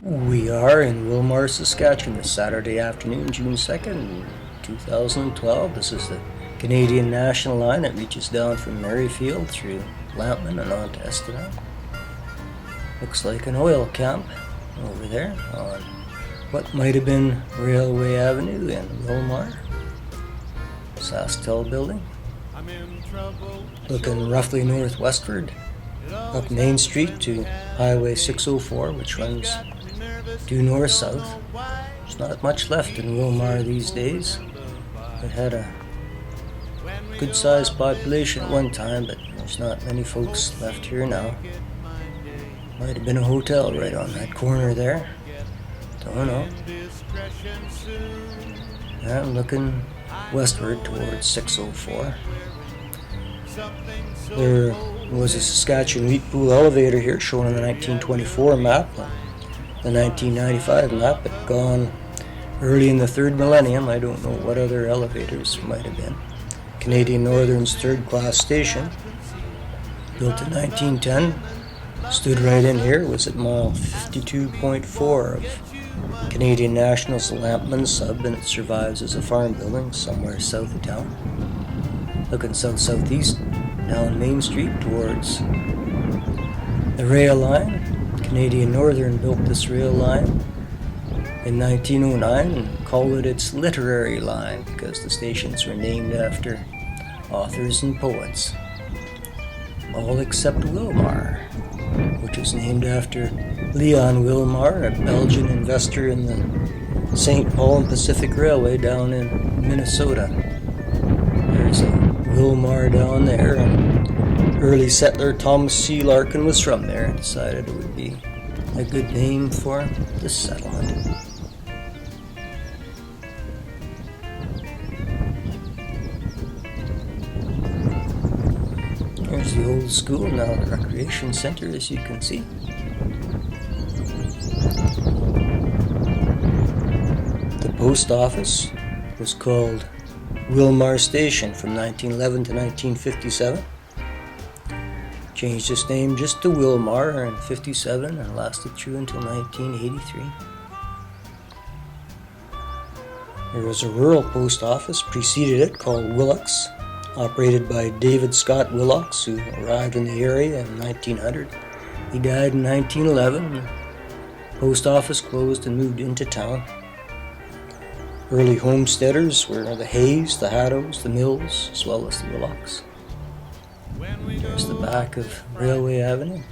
We are in Willmar, Saskatchewan this Saturday afternoon, June 2nd, 2012. This is the Canadian National Line that reaches down from Merrifield through Lampman and on to Estevan. Looks like an oil camp over there on what might have been Railway Avenue in Willmar. Sasktel building. Looking roughly northwestward up Main Street to Highway 604, which runs due north-south. There's not much left in Willmar these days. It had a good-sized population at one time, but there's not many folks left here now. Might have been a hotel right on that corner there. Don't know. I'm looking westward towards 604. There was a Saskatchewan wheat pool elevator here shown on the 1924 map. The 1995 map had gone early in the third millennium. I don't know what other elevators might have been. Canadian Northern's third-class station, built in 1910, stood right in here, was at mile 52.4 of Canadian National's Lampman sub, and it survives as a farm building somewhere south of town. Looking south-southeast down Main Street towards the rail line. Canadian Northern built this rail line in 1909 and called it its literary line because the stations were named after authors and poets. All except Willmar, which is named after Leon Willmar, a Belgian investor in the St. Paul and Pacific Railway down in Minnesota. There's a Willmar down there, and early settler Thomas C. Larkin was from there and decided it would be a good name for this settlement. There's the old school, now the recreation center, as you can see. The post office was called Willmar Station from 1911 to 1957. Changed its name just to Willmar in 57 and lasted through until 1983. There was a rural post office preceded it called Willocks, operated by David Scott Willocks, who arrived in the area in 1900. He died in 1911. The post office closed and moved into town. Early homesteaders were the Hayes, the Haddos, the Mills, as well as the Willocks. There's the back of Railway Avenue.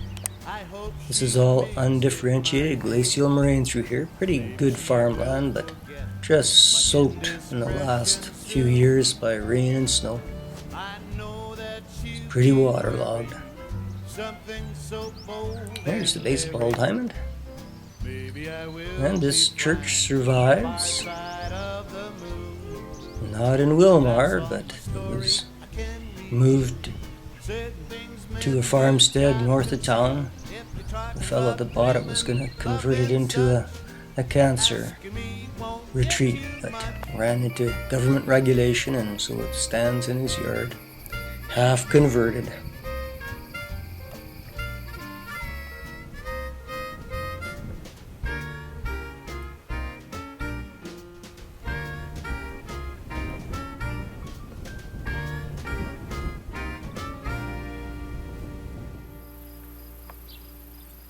This is all undifferentiated glacial moraine through here. Pretty good farmland, but just soaked in the last few years by rain and snow. It's pretty waterlogged. There's the baseball diamond. And this church survives. Not in Willmar, but it was moved to a farmstead north of town. The fellow that bought it was going to convert it into a cancer retreat, but ran into government regulation, and so it stands in his yard, half converted.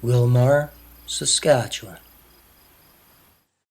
Willmar, Saskatchewan.